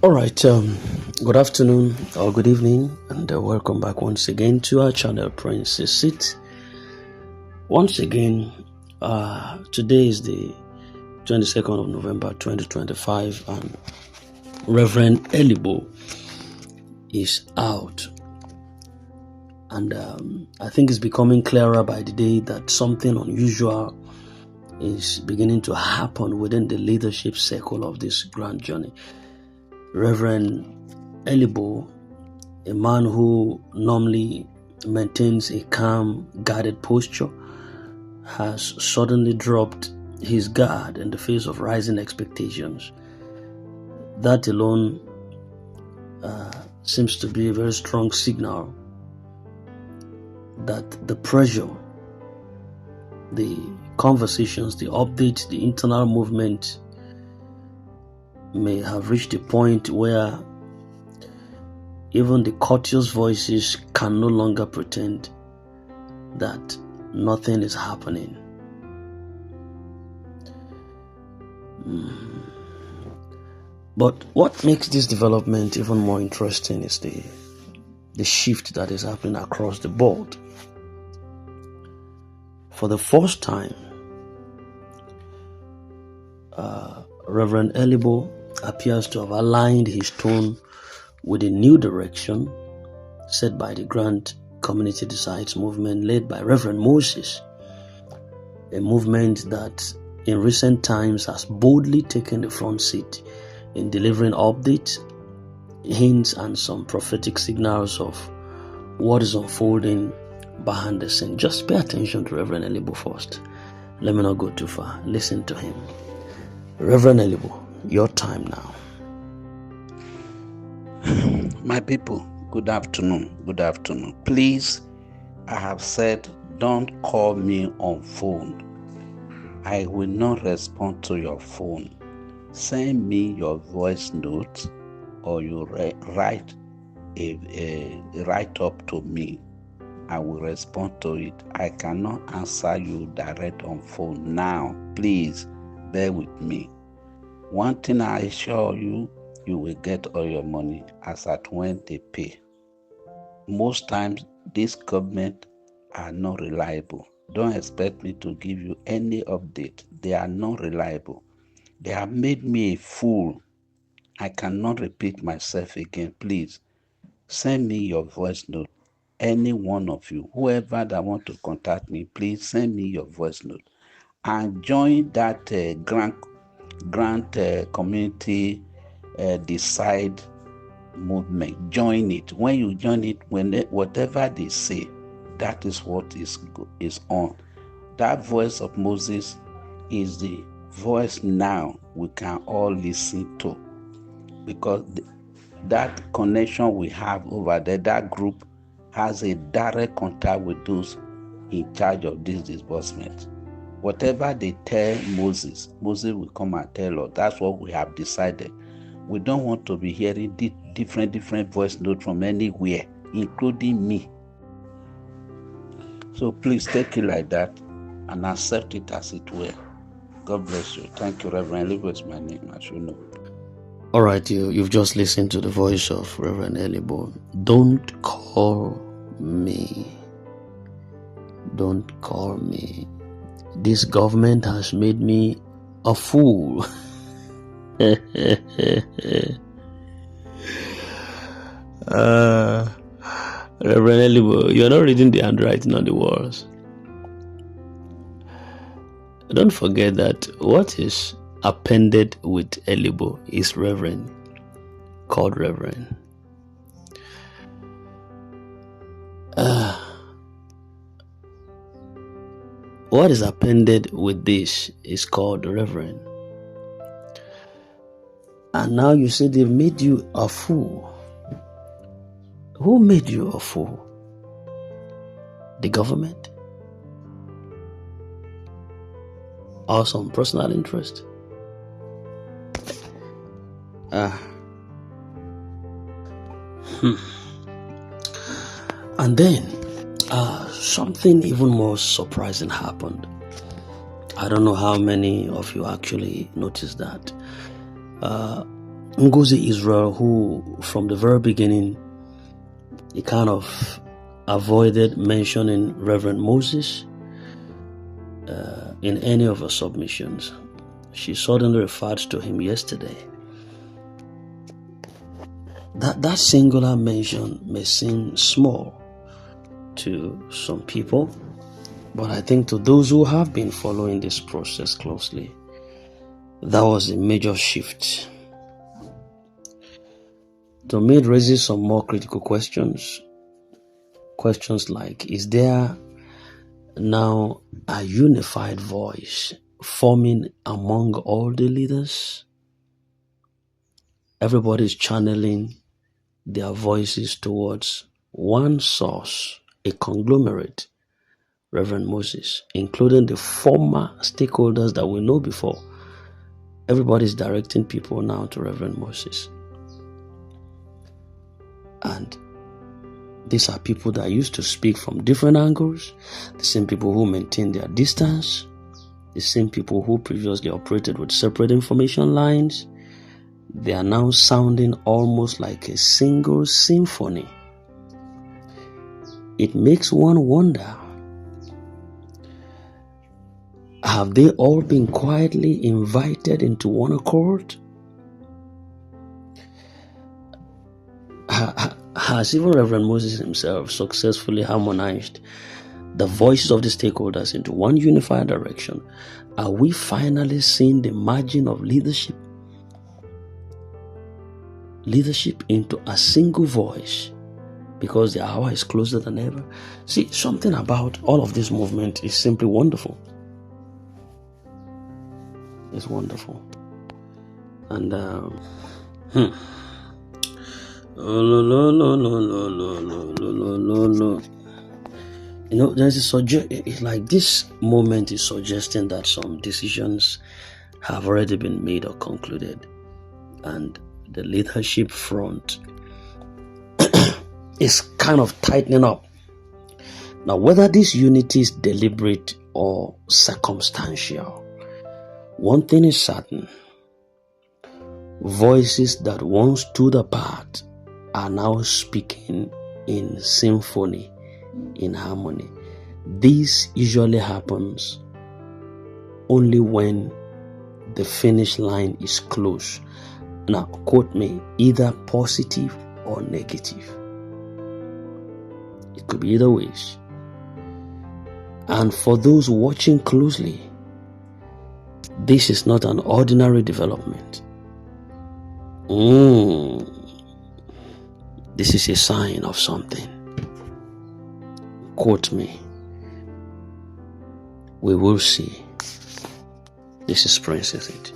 All right, good afternoon or good evening, and welcome back once again to our channel, Princess Seat. Once again, today is the 22nd of November 2025, and Reverend Elibo is out. And I think it's becoming clearer by the day that something unusual is beginning to happen within the leadership circle of this grand journey. Reverend Elibo, a man who normally maintains a calm, guarded posture, has suddenly dropped his guard in the face of rising expectations. That alone seems to be a very strong signal that the pressure, the conversations, the updates, the internal movement may have reached a point where even the courteous voices can no longer pretend that nothing is happening. But what makes this development even more interesting is the shift that is happening across the board. For the first time, Reverend Elibo appears to have aligned his tone with a new direction set by the Grand Community Decides movement led by Reverend Moses, a movement that in recent times has boldly taken the front seat in delivering updates, hints, and some prophetic signals of what is unfolding behind the scene. Just pay attention to Reverend Elibo first. Let me not go too far. Listen to him. Reverend Elibo, your time now. My people, good afternoon. Good afternoon. Please, I have said, don't call me on phone. I will not respond to your phone. Send me your voice note, or you write a write up to me. I will respond to it. I cannot answer you direct on phone now. Please bear with me. One thing I assure you, you will get all your money as at when they pay. Most times, this government are not reliable. Don't expect me to give you any update. They are not reliable. They have made me a fool. I cannot repeat myself again. Please send me your voice note. Any one of you, whoever that want to contact me, please send me your voice note and join that grand community decide movement. Join it. When you join it, whatever they say, that is what is on. That voice of Moses is the voice now we can all listen to, because that connection we have over there, that group has a direct contact with those in charge of this disbursement. Whatever they tell Moses will come and tell us. That's what we have decided. We don't want to be hearing different voice notes from anywhere, including me. So please take it like that and accept it as it were. God bless you. Thank you, Reverend Elibo is my name, as you know. All right, you've just listened to the voice of Reverend Elibo. Don't call me. Don't call me. This government has made me a fool. Reverend Elibo, you're not reading the handwriting on the walls. Don't forget that what is appended with Elibo is Reverend, called Reverend. What is appended with this is called Reverend. And now you say they've made you a fool. Who made you a fool? The government? Or some personal interest? And then something even more surprising happened. I don't know how many of you actually noticed that. Ngozi Israel, who from the very beginning, he kind of avoided mentioning Reverend Moses in any of her submissions. She suddenly referred to him yesterday. That singular mention may seem small to some people, but I think to those who have been following this process closely, that was a major shift. To me, it raises some more critical questions. Questions like, is there now a unified voice forming among all the leaders? Everybody is channeling their voices towards one source, a conglomerate, Reverend Moses, including the former stakeholders that we know before. Everybody is directing people now to Reverend Moses. And these are people that used to speak from different angles, the same people who maintain their distance, the same people who previously operated with separate information lines. They are now sounding almost like a single symphony. It makes one wonder, have they all been quietly invited into one accord? Has even Reverend Moses himself successfully harmonized the voices of the stakeholders into one unified direction? Are we finally seeing the margin of leadership into a single voice, because the hour is closer than ever? See, something about all of this movement is simply wonderful. It's wonderful. And you know, there's it's like this moment is suggesting that some decisions have already been made or concluded, and the leadership front is kind of tightening up. Now, whether this unity is deliberate or circumstantial, one thing is certain: voices that once stood apart are now speaking in symphony, in harmony. This usually happens only when the finish line is close. Now, quote me, either positive or negative. It could be either ways. And for those watching closely, this is not an ordinary development. This is a sign of something. Quote me. We will see. This is Princess It.